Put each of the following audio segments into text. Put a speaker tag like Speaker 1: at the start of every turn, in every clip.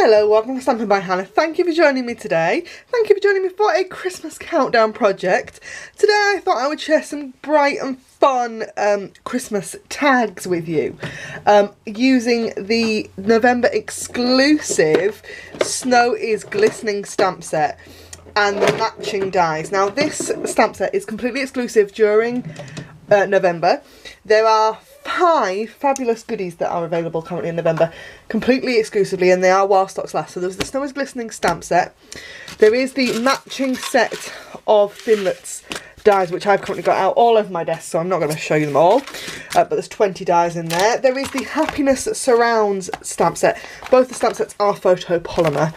Speaker 1: Hello, welcome to Stampin' by Hannah. Thank you for joining me today. Thank you for joining me for a Christmas countdown project. Today I thought I would share some bright and fun Christmas tags with you using the November exclusive Snow is Glistening stamp set and the matching dies. Now this stamp set is completely exclusive during November. There are 5 fabulous goodies that are available currently in November, completely exclusively, and they are while stocks last. So there's the Snow is Glistening stamp set. There is the matching set of Thinlits dies, which I've currently got out all over my desk, so I'm not going to show you them all. But there's 20 dies in there. There is the Happiness Surrounds stamp set. Both the stamp sets are photopolymer,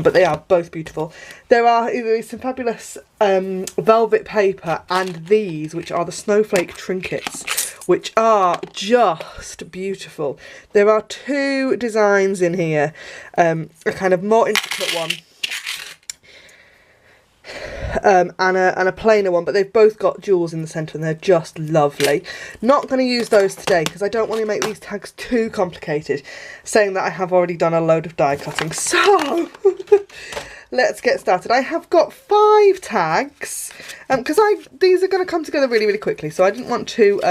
Speaker 1: but they are both beautiful. There is some fabulous velvet paper and these, which are the Snowflake trinkets, which are just beautiful. There are 2 designs in here, a kind of more intricate one and a plainer one, but they've both got jewels in the centre and they're just lovely. Not going to use those today because I don't want to make these tags too complicated, saying that I have already done a load of die cutting. So let's get started. I have got 5 tags because these are going to come together really quickly, so I didn't want to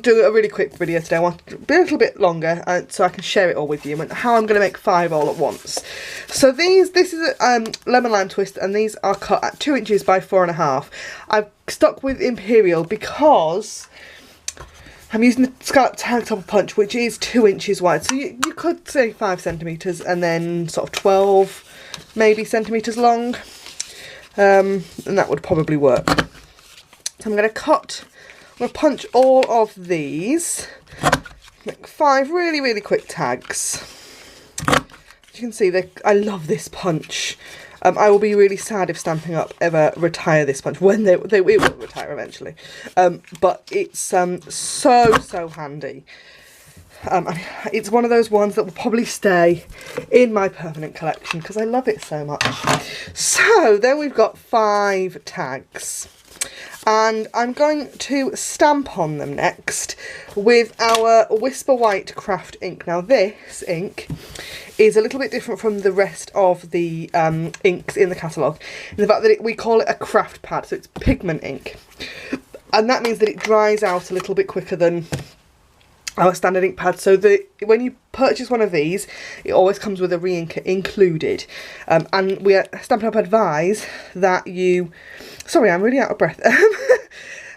Speaker 1: do a really quick video today. I want it to be a little bit longer so I can share it all with you and how I'm going to make 5 all at once. So this is a lemon lime twist, and these are cut at 2 inches by 4.5. I've stuck with Imperial because I'm using the Scallop Tag Topper Punch, which is 2 inches wide. So you could say 5 centimetres and then sort of 12 maybe centimetres long, and that would probably work. So I'm going to punch all of these, make 5 really quick tags. As you can see, I love this punch. I will be really sad if Stampin' Up ever retire this punch, when it will retire eventually. But it's so handy. It's one of those ones that will probably stay in my permanent collection because I love it so much. So then we've got 5 tags. And I'm going to stamp on them next with our Whisper White craft ink. Now this ink is a little bit different from the rest of the inks in the catalogue, in the fact that we call it a craft pad, so it's pigment ink. And that means that it dries out a little bit quicker than our standard ink pad, so that when you purchase one of these, it always comes with a re-inker included. And we at Stampin' Up advise that you... Sorry, I'm really out of breath.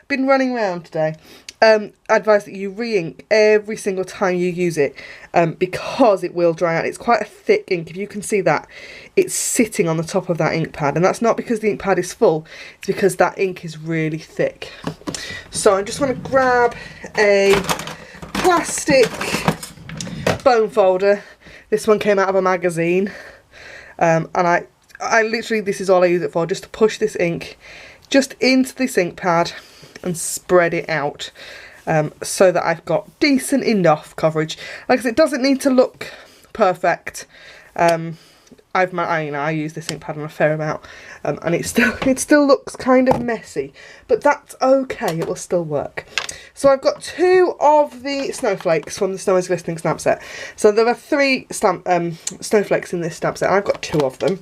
Speaker 1: Been running around today. Advise that you re-ink every single time you use it, because it will dry out. It's quite a thick ink. If you can see that, it's sitting on the top of that ink pad, and that's not because the ink pad is full, it's because that ink is really thick. So I just want to grab a plastic bone folder. This one came out of a magazine, and I literally, this is all I use it for, just to push this ink just into this ink pad and spread it out, so that I've got decent enough coverage. Like I said, it doesn't need to look perfect. I use this ink pad on a fair amount, and it still looks kind of messy, but that's okay, it will still work. So I've got 2 of the snowflakes from the Snow is Glistening stamp set. So there are 3 snowflakes in this stamp set, and I've got 2 of them.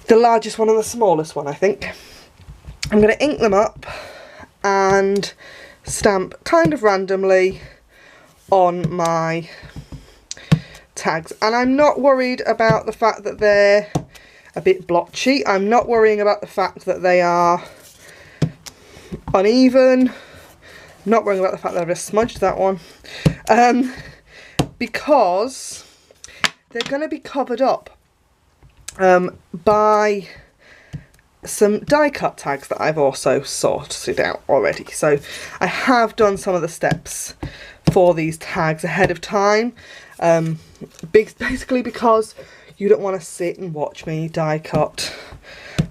Speaker 1: The largest one and the smallest one, I think. I'm going to ink them up and stamp kind of randomly on my tags, and I'm not worried about the fact that they're a bit blotchy. I'm not worrying about the fact that they are uneven. I'm not worrying about the fact that I've just smudged that one, because they're going to be covered up by some die cut tags that I've also sorted out already. So I have done some of the steps for these tags ahead of time, basically because you don't want to sit and watch me die cut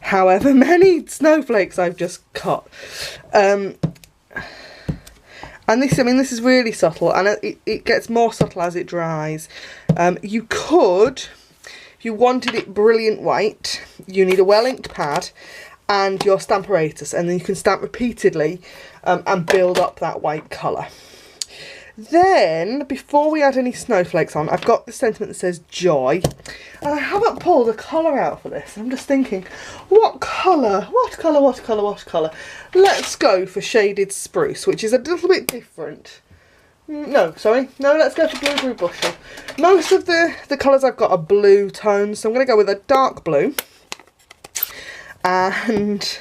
Speaker 1: however many snowflakes I've just cut. And this is really subtle, and it gets more subtle as it dries. You could, if you wanted it brilliant white, you need a well-inked pad and your Stamparatus, and then you can stamp repeatedly and build up that white colour. Then, before we add any snowflakes on, I've got the sentiment that says joy. And I haven't pulled a colour out for this. I'm just thinking, what colour? What colour, what colour, what colour? Let's go for Shaded Spruce, which is a little bit different. No, sorry. No, let's go for Blueberry Bushel. Most of the colours I've got are blue tones, so I'm going to go with a dark blue. And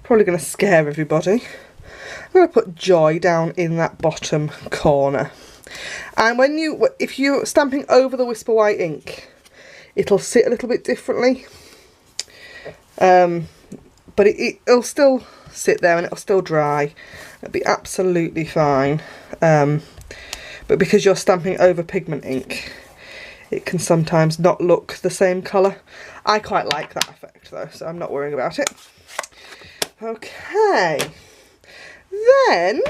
Speaker 1: probably going to scare everybody. I'm going to put Joy down in that bottom corner. And if you're stamping over the Whisper White ink, it'll sit a little bit differently. But it'll still sit there and it'll still dry. It'll be absolutely fine. But because you're stamping over pigment ink, it can sometimes not look the same colour. I quite like that effect though, so I'm not worrying about it. Okay. Then,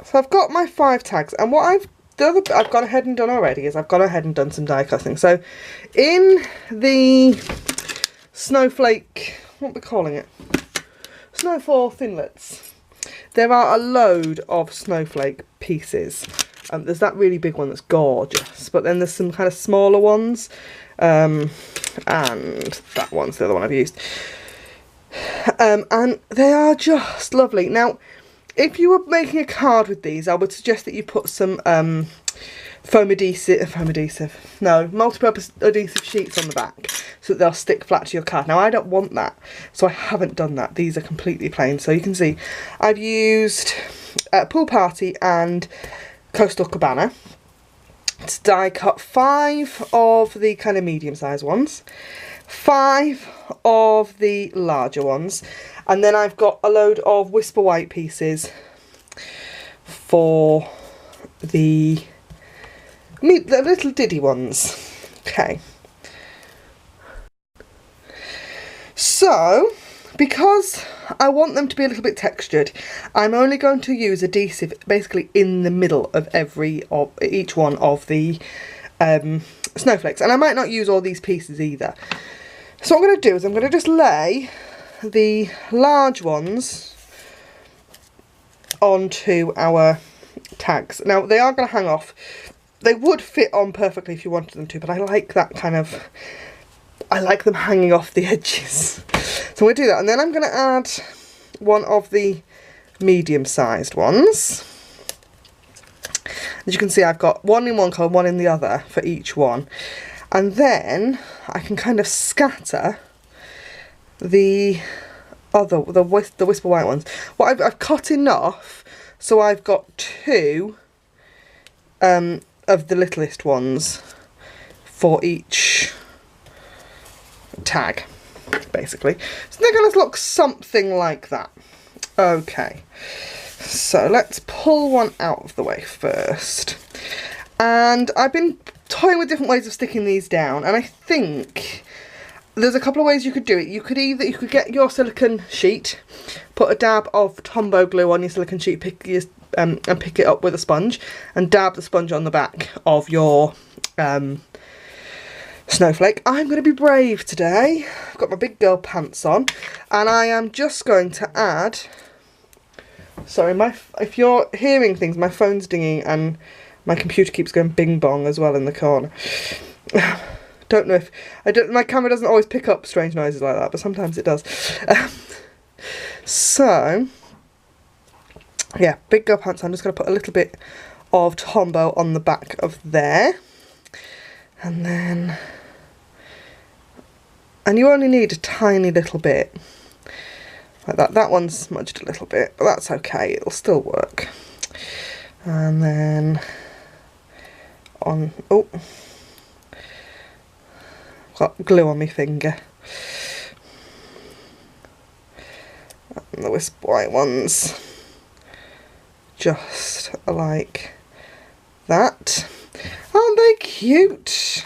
Speaker 1: so I've got my 5 tags, and what I've gone ahead and done already is I've gone ahead and done some die cutting. So in the snowflake, what are we calling it? Snowfall Thinlits. There are a load of snowflake pieces. There's that really big one that's gorgeous, but then there's some kind of smaller ones, and that one's the other one I've used. And they are just lovely. Now, if you were making a card with these, I would suggest that you put some multi-purpose adhesive sheets on the back so that they'll stick flat to your card. Now, I don't want that, so I haven't done that. These are completely plain. So you can see I've used Pool Party and Coastal Cabana to die cut 5 of the kind of medium-sized ones, 5 of the larger ones, and then I've got a load of Whisper White pieces for the little diddy ones. Okay. So, because I want them to be a little bit textured, I'm only going to use adhesive basically in the middle of each one of the snowflakes, and I might not use all these pieces either. So what I'm going to do is I'm going to just lay the large ones onto our tags. Now they are going to hang off. They would fit on perfectly if you wanted them to, but I like that kind of, I like them hanging off the edges. So I'm going to do that, and then I'm going to add one of the medium-sized ones. As you can see, I've got one in one colour, one in the other for each one. And then I can kind of scatter the Whisper White ones. What I've cut enough, so I've got 2 of the littlest ones for each tag, basically. So they're going to look something like that. Okay, so let's pull one out of the way first. And I've been toying with different ways of sticking these down, and I think there's a couple of ways you could do it. You could get your silicone sheet, put a dab of Tombow glue on your silicone sheet, and pick it up with a sponge, and dab the sponge on the back of your snowflake. I'm going to be brave today. I've got my big girl pants on, and I am just going to add, sorry, if you're hearing things, my phone's dinging and my computer keeps going bing bong as well in the corner. Don't know if my camera doesn't always pick up strange noises like that, but sometimes it does. So yeah, big girl pants. I'm just going to put a little bit of Tombow on the back of there, and you only need a tiny little bit like that. That one's smudged a little bit, but that's okay, it'll still work. And then got glue on my finger. And the Whisper White ones, just like that. Aren't they cute?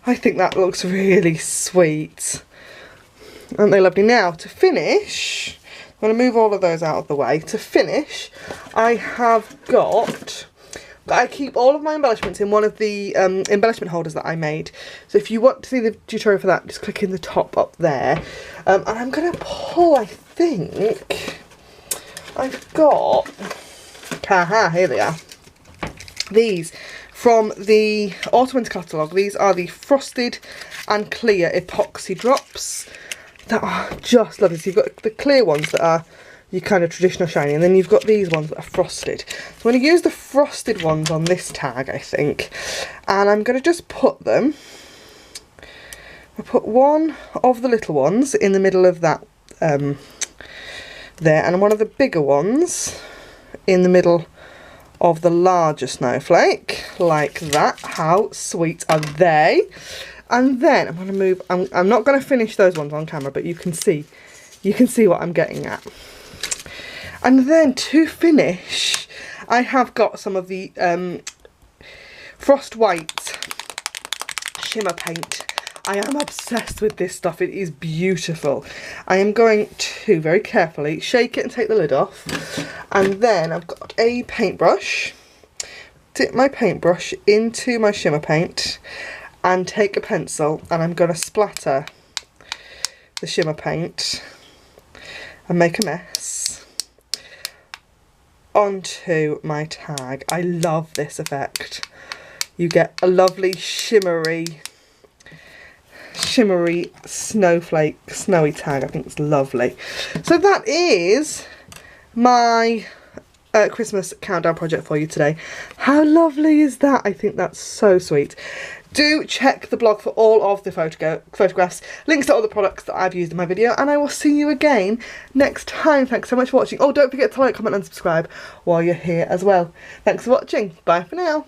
Speaker 1: I think that looks really sweet. Aren't they lovely? Now, to finish, I'm going to move all of those out of the way. To finish, I keep all of my embellishments in one of the embellishment holders that I made. So if you want to see the tutorial for that, just click in the top up there. And I'm going to pull, I think, I've got Haha, here they are. These from the Autumn Winter catalogue. These are the frosted and clear epoxy drops that are just lovely. So you've got the clear ones that are your kind of traditional shiny, and then you've got these ones that are frosted. So I'm going to use the frosted ones on this tag, I think, and I'm going to just put them. I'll put one of the little ones in the middle of that there, and one of the bigger ones in the middle of the larger snowflake, like that. How sweet are they? And then I'm going to move, I'm not going to finish those ones on camera, but you can see what I'm getting at. And then to finish, I have got some of the Frost White shimmer paint. I am obsessed with this stuff. It is beautiful. I am going to very carefully shake it and take the lid off, and then I've got a paintbrush. Dip my paintbrush into my shimmer paint and take a pencil, and I'm going to splatter the shimmer paint and make a mess onto my tag. I love this effect. You get a lovely shimmery snowflake, snowy tag. I think it's lovely. So that is my Christmas countdown project for you today. How lovely is that? I think that's so sweet. Do check the blog for all of the photographs, links to all the products that I've used in my video, and I will see you again next time. Thanks so much for watching. Oh, don't forget to like, comment and subscribe while you're here as well. Thanks for watching. Bye for now.